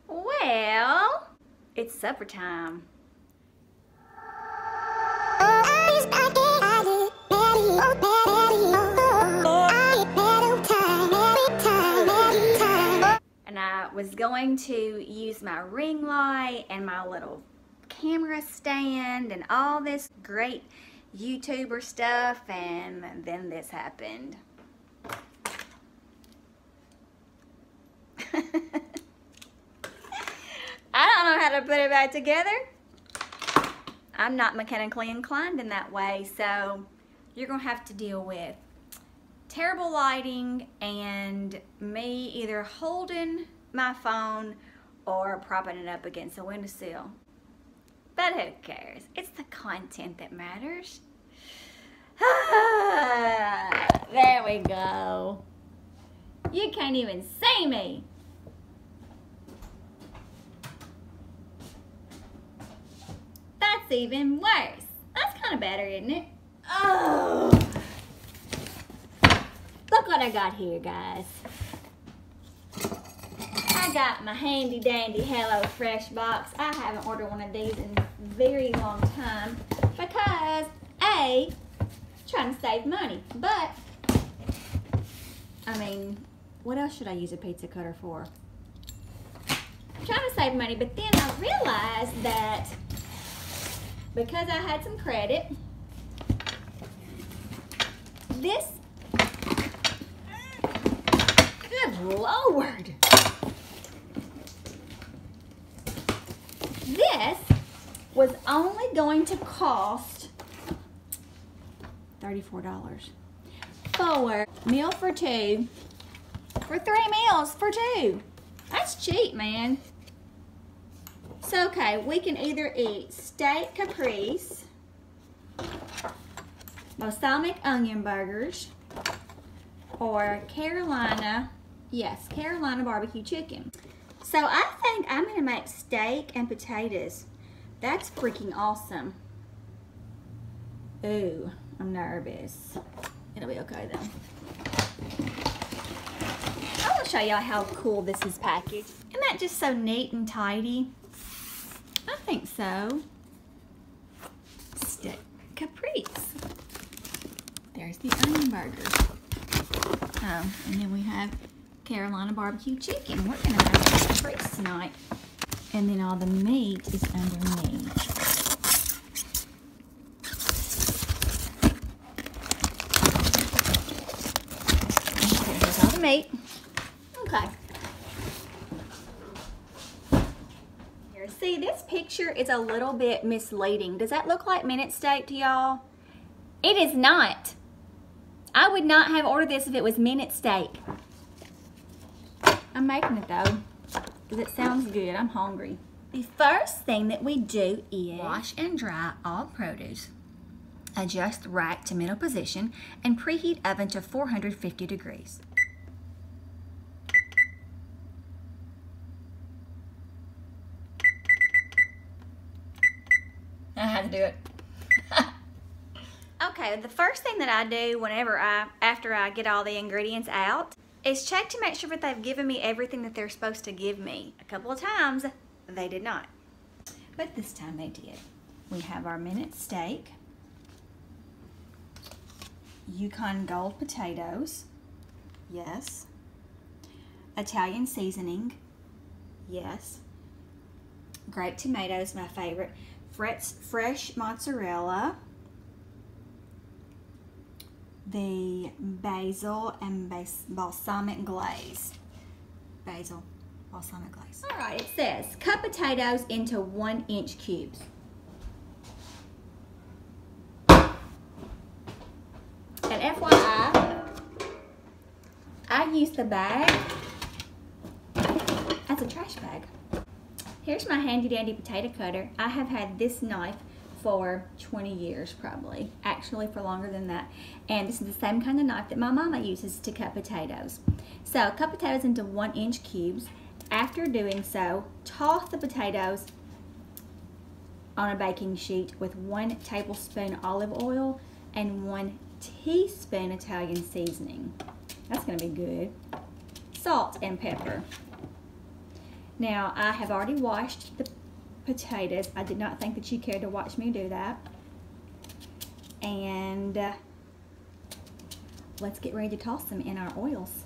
Well, it's supper time. And I was going to use my ring light and my little camera stand and all this great YouTuber stuff, and then this happened. I don't know how to put it back together. I'm not mechanically inclined in that way, so you're gonna have to deal with terrible lighting and me either holding my phone or propping it up against a windowsill. But who cares? It's the content that matters. There we go. You can't even see me. That's even worse. That's kind of better, isn't it? Oh. Look what I got here, guys. I got my handy dandy HelloFresh box. I haven't ordered one of these in a very long time because A, trying to save money, but I mean, what else should I use a pizza cutter for? I'm trying to save money, but then I realized that because I had some credit, this, good Lord, this was only going to cost $34 for meal for two, for 3 meals for 2. That's cheap, man. So, okay, we can either eat steak caprese, balsamic onion burgers, or Carolina barbecue chicken. So I think I'm gonna make steak and potatoes. That's freaking awesome. Ooh, I'm nervous. It'll be okay though. I wanna show y'all how cool this is packaged. Isn't that just so neat and tidy? I think so. Steak caprese. There's the onion burgers. Oh, and then we have Carolina barbecue chicken. We're gonna have caprese tonight. And then all the meat is underneath. Okay, here's all the meat. Okay. See, this picture is a little bit misleading. Does that look like minute steak to y'all? It is not. I would not have ordered this if it was minute steak. I'm making it though, because it sounds good. I'm hungry. The first thing that we do is wash and dry all produce. Adjust rack to middle position and preheat oven to 450 degrees. I had to do it. Okay, the first thing that I do after I get all the ingredients out is check to make sure that they've given me everything that they're supposed to give me. A couple of times, they did not. But this time they did. We have our minute steak, Yukon Gold potatoes, yes. Italian seasoning, yes. Grape tomatoes, my favorite. Fresh mozzarella, the basil and balsamic glaze. Basil, balsamic glaze. All right, it says cut potatoes into 1-inch cubes. And FYI, I use the bag as a trash bag. Here's my handy dandy potato cutter. I have had this knife for 20 years probably, actually for longer than that. And this is the same kind of knife that my mama uses to cut potatoes. So cut potatoes into 1-inch cubes. After doing so, toss the potatoes on a baking sheet with 1 tablespoon olive oil and 1 teaspoon Italian seasoning. That's gonna be good. Salt and pepper. Now, I have already washed the potatoes. I did not think that you cared to watch me do that. And let's get ready to toss them in our oils.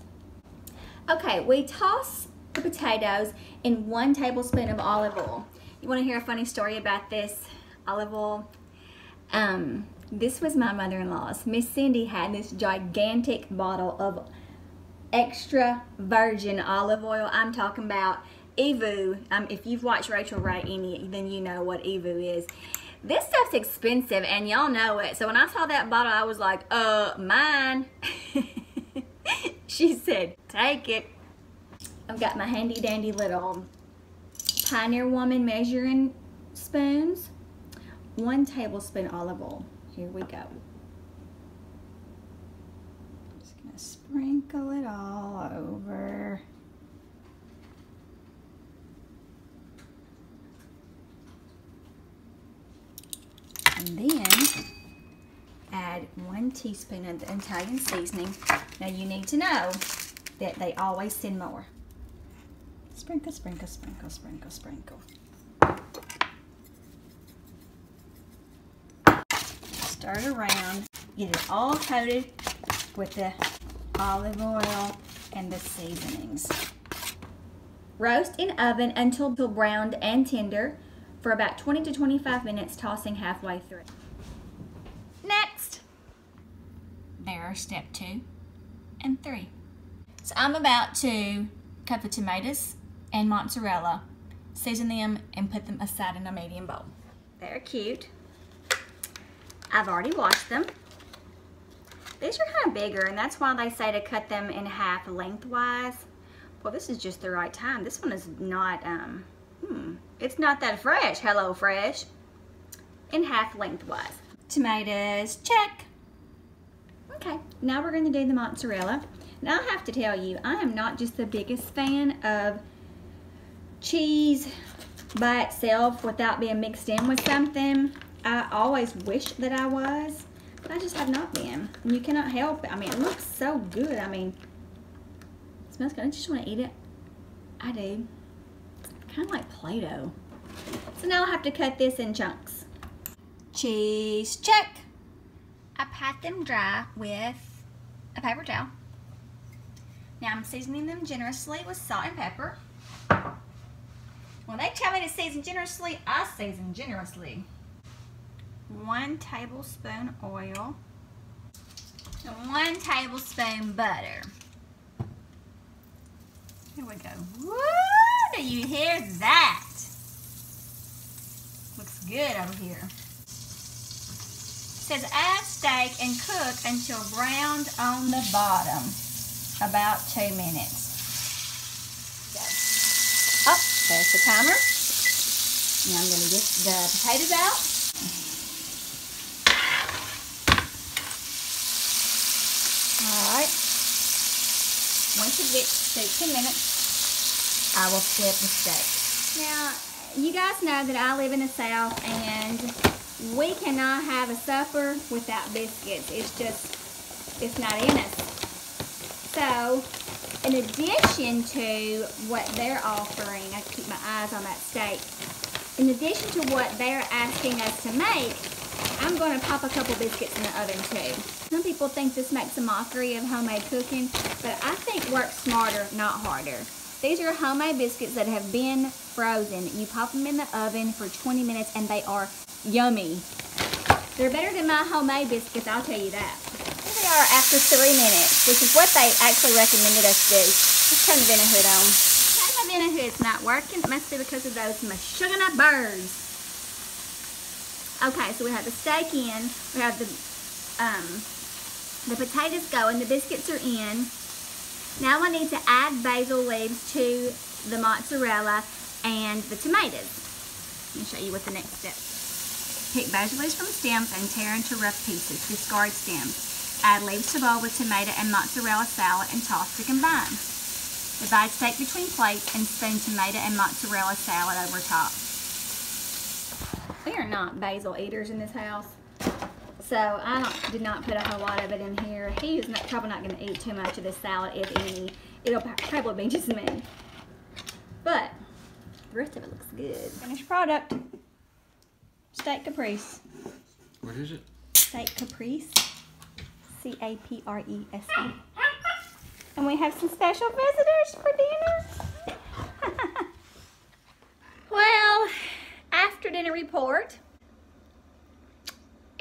Okay, we toss the potatoes in 1 tablespoon of olive oil. You want to hear a funny story about this olive oil? This was my mother-in-law's. Miss Cindy had this gigantic bottle of extra virgin olive oil. I'm talking about Evu. If you've watched Rachel Ray any, then you know what Evu is. This stuff's expensive and y'all know it. So when I saw that bottle, I was like, mine. She said, take it. I've got my handy dandy little Pioneer Woman measuring spoons. 1 tablespoon olive oil. Here we go. Just gonna sprinkle it all over. And then add 1 teaspoon of the Italian seasoning. Now you need to know that they always send more. Sprinkle, sprinkle, sprinkle, sprinkle, sprinkle. Stir it around. Get it all coated with the olive oil and the seasonings. Roast in oven until browned and tender for about 20 to 25 minutes, tossing halfway through. Next, there are step 2 and 3. So I'm about to cut the tomatoes and mozzarella, season them, and put them aside in a medium bowl. They're cute. I've already washed them. These are kind of bigger, and that's why they say to cut them in half lengthwise. Well, this is just the right time. This one is not, it's not that fresh, HelloFresh. In half lengthwise. Tomatoes, check. Okay, now we're going to do the mozzarella. Now I have to tell you, I am not just the biggest fan of cheese by itself without being mixed in with something. I always wish that I was, but I just have not been. And you cannot help it. I mean, it looks so good. I mean, it smells good. I just want to eat it. I do. Kind of like Play-Doh. So now I have to cut this in chunks. Cheese, check. I pat them dry with a paper towel. Now I'm seasoning them generously with salt and pepper. When they tell me to season generously, I season generously. 1 tablespoon oil and 1 tablespoon butter. Here we go. Woo! Do you hear that? Looks good over here. It says add steak and cook until browned on the bottom. About 2 minutes. Oh, there's the timer. Now I'm going to get the potatoes out. Alright. Once it gets to 10 minutes, I will flip the steak. Now, you guys know that I live in the South and we cannot have a supper without biscuits. It's not in us. So, in addition to what they're offering, I keep my eyes on that steak. In addition to what they're asking us to make, I'm going to pop a couple biscuits in the oven too. Some people think this makes a mockery of homemade cooking, but I think work smarter, not harder. These are homemade biscuits that have been frozen. You pop them in the oven for 20 minutes and they are yummy. They're better than my homemade biscuits, I'll tell you that. Here they are after 3 minutes, which is what they actually recommended us do. Let's turn the Vena hood on. My Vena hood's not working. It must be because of those sugar nut birds. Okay, so we have the steak in, we have the potatoes going, the biscuits are in. Now I need to add basil leaves to the mozzarella and the tomatoes. Let me show you what the next step. Pick basil leaves from stems and tear into rough pieces. Discard stems. Add leaves to bowl with tomato and mozzarella salad and toss to combine. Divide steak between plates and spoon tomato and mozzarella salad over top. We are not basil eaters in this house, so I did not put a whole lot of it in here. He is probably not going to eat too much of this salad, if any. It'll probably be just me. But The rest of it looks good. Finished product. Steak caprese. What is it? Steak caprese. C-A-P-R-E-S-E. And we have some special visitors for dinner. Well, after dinner report,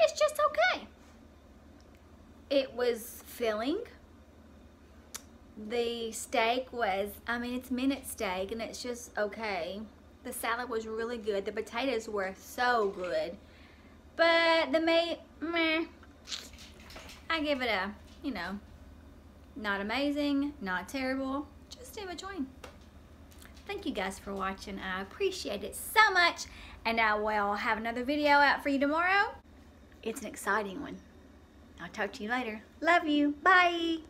it's just okay. It was filling. The steak was, I mean, it's minute steak and it's just okay. The salad was really good. The potatoes were so good. But the meat, meh. I give it a, you know, not amazing, not terrible, just in between. Thank you guys for watching. I appreciate it so much. And I will have another video out for you tomorrow. It's an exciting one. I'll talk to you later. Love you. Bye.